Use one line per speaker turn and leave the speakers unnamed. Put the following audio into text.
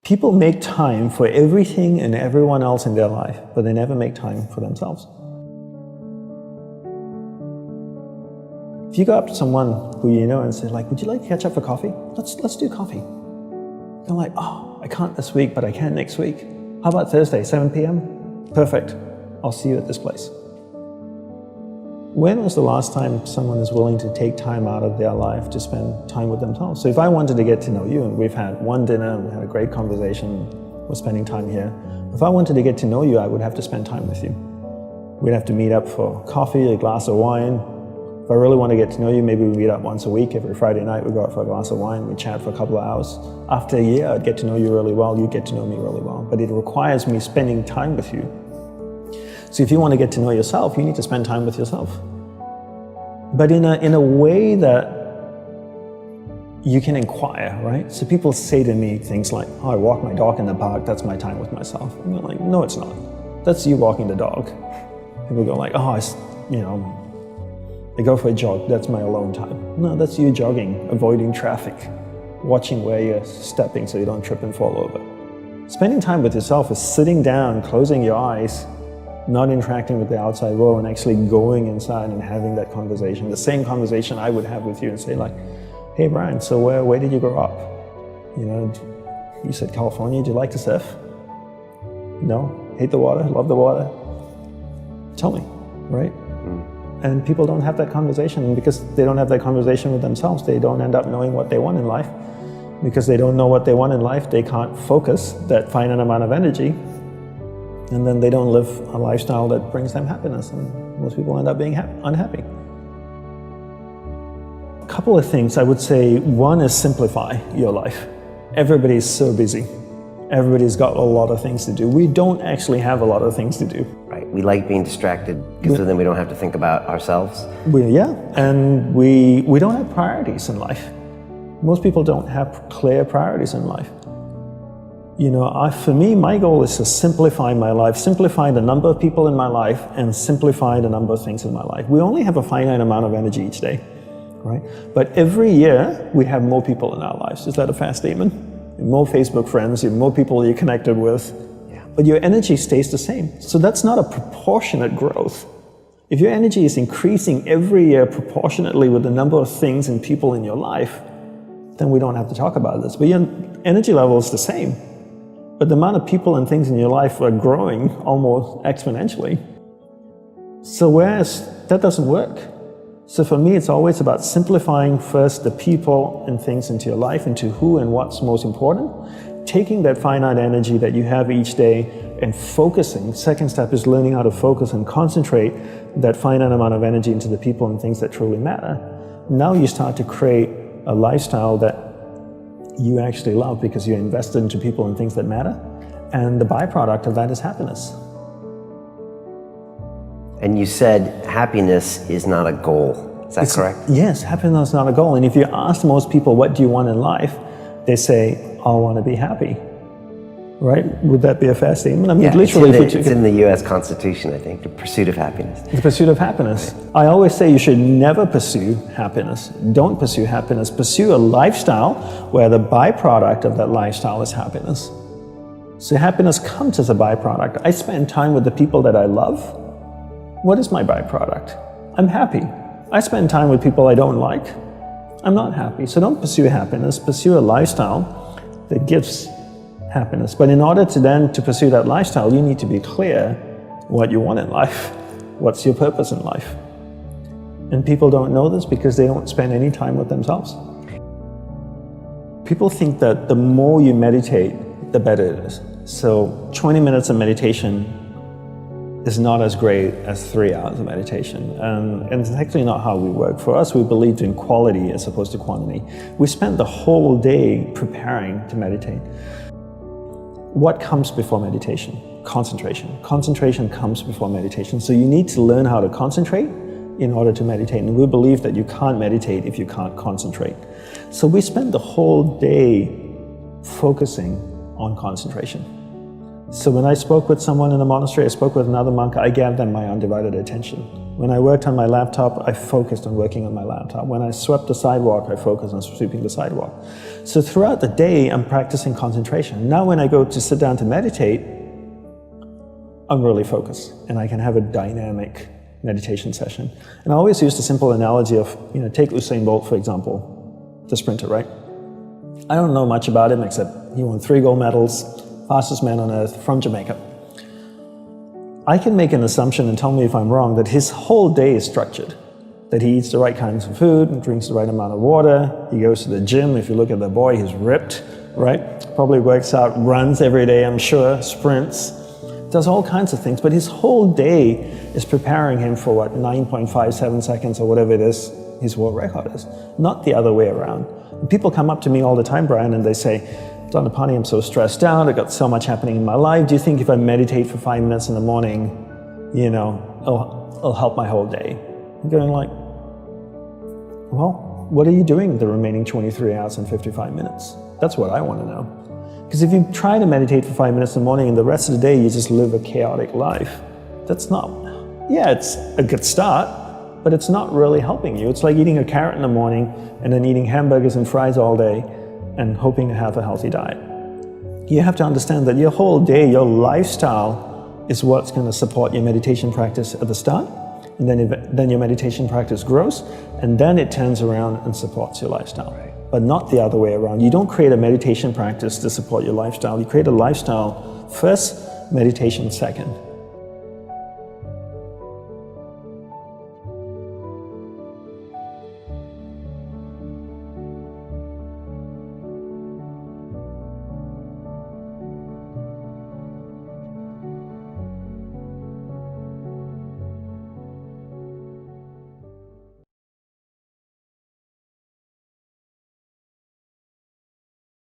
People make time for everything and everyone else in their life, but they never make time for themselves. If you go up to someone who you know and say, like, would you like to catch up for coffee? Let's do coffee. They're like, oh, I can't this week, but I can next week. How about Thursday, 7 p.m.? Perfect. I'll see you at this place. When was the last time someone is willing to take time out of their life to spend time with themselves? So if I wanted to get to know you, and we've had one dinner, and we had a great conversation, we're spending time here. If I wanted to get to know you, I would have to spend time with you. We'd have to meet up for coffee, a glass of wine. If I really want to get to know you, maybe we meet up once a week. Every Friday night, we go out for a glass of wine, we chat for a couple of hours. After a year, I'd get to know you really well, you'd get to know me really well. But it requires me spending time with you. So if you want to get to know yourself, you need to spend time with yourself. But in a way that you can inquire, right? So people say to me things like, oh, I walk my dog in the park, that's my time with myself. And you're like, no, it's not. That's you walking the dog. People go like, oh, I go for a jog, that's my alone time. No, that's you jogging, avoiding traffic, watching where you're stepping so you don't trip and fall over. Spending time with yourself is sitting down, closing your eyes, not interacting with the outside world, and actually going inside and having that conversation. The same conversation I would have with you and say like, hey Brian, so where did you grow up? You know, you said California, do you like to surf? No? Hate the water? Love the water? Tell me, right? And people don't have that conversation, and because they don't have that conversation with themselves, they don't end up knowing what they want in life. Because they don't know what they want in life, they can't focus that finite amount of energy, and then they don't live a lifestyle that brings them happiness, and most people end up being unhappy. A couple of things I would say. One is simplify your life. Everybody's so busy. Everybody's got a lot of things to do. We don't actually have a lot of things to do.
Right, we like being distracted because then we don't have to think about ourselves.
And we don't have priorities in life. Most people don't have clear priorities in life. You know, for me, my goal is to simplify my life, simplify the number of people in my life, and simplify the number of things in my life. We only have a finite amount of energy each day, right? But every year, we have more people in our lives. Is that a fair statement? More Facebook friends, you have more people you're connected with, but your energy stays the same. So that's not a proportionate growth. If your energy is increasing every year proportionately with the number of things and people in your life, then we don't have to talk about this. But your energy level is the same. But the amount of people and things in your life are growing almost exponentially. So whereas that doesn't work. So for me, it's always about simplifying first the people and things into your life, into who and what's most important, taking that finite energy that you have each day and focusing. Second step is learning how to focus and concentrate that finite amount of energy into the people and things that truly matter. Now you start to create a lifestyle that you actually love because you're invested into people and things that matter, and the byproduct of that is happiness.
And you said happiness is not a goal. Is that correct?
Yes, happiness is not a goal. And if you ask most people, what do you want in life? They say, I want to be happy. Right? Would that be a fair statement? I mean, literally,
it's in the U.S. Constitution, I think, the pursuit of happiness.
The pursuit of happiness. Right. I always say you should never pursue happiness. Don't pursue happiness. Pursue a lifestyle where the byproduct of that lifestyle is happiness. So happiness comes as a byproduct. I spend time with the people that I love. What is my byproduct? I'm happy. I spend time with people I don't like. I'm not happy. So don't pursue happiness. Pursue a lifestyle that gives happiness. But in order to pursue that lifestyle, you need to be clear what you want in life. What's your purpose in life? And people don't know this because they don't spend any time with themselves. People think that the more you meditate, the better it is. So 20 minutes of meditation is not as great as 3 hours of meditation. And it's actually not how we work. For us, we believed in quality as opposed to quantity. We spent the whole day preparing to meditate. What comes before meditation? Concentration. Concentration comes before meditation. So you need to learn how to concentrate in order to meditate. And we believe that you can't meditate if you can't concentrate. So we spend the whole day focusing on concentration. So when I spoke with someone in the monastery, I spoke with another monk, I gave them my undivided attention. When I worked on my laptop, I focused on working on my laptop. When I swept the sidewalk, I focused on sweeping the sidewalk. So throughout the day, I'm practicing concentration. Now when I go to sit down to meditate, I'm really focused, and I can have a dynamic meditation session. And I always use the simple analogy of, take Usain Bolt, for example, the sprinter, right? I don't know much about him except he won 3 gold medals, fastest man on earth, from Jamaica. I can make an assumption, and tell me if I'm wrong, that his whole day is structured. That he eats the right kinds of food and drinks the right amount of water. He goes to the gym. If you look at the boy, he's ripped, right? Probably works out, runs every day, I'm sure, sprints, does all kinds of things. But his whole day is preparing him for 9.57 seconds or whatever it is his world record is, not the other way around. And people come up to me all the time, Brian, and they say, Dandapani, I'm so stressed out, I've got so much happening in my life. Do you think if I meditate for 5 minutes in the morning, it'll help my whole day? I'm going like, well, what are you doing the remaining 23 hours and 55 minutes? That's what I want to know. Because if you try to meditate for 5 minutes in the morning and the rest of the day you just live a chaotic life, that's not, it's a good start, but it's not really helping you. It's like eating a carrot in the morning and then eating hamburgers and fries all day and hoping to have a healthy diet. You have to understand that your whole day, your lifestyle is what's going to support your meditation practice at the start, and then your meditation practice grows, and then it turns around and supports your lifestyle. But not the other way around. You don't create a meditation practice to support your lifestyle. You create a lifestyle first, meditation second.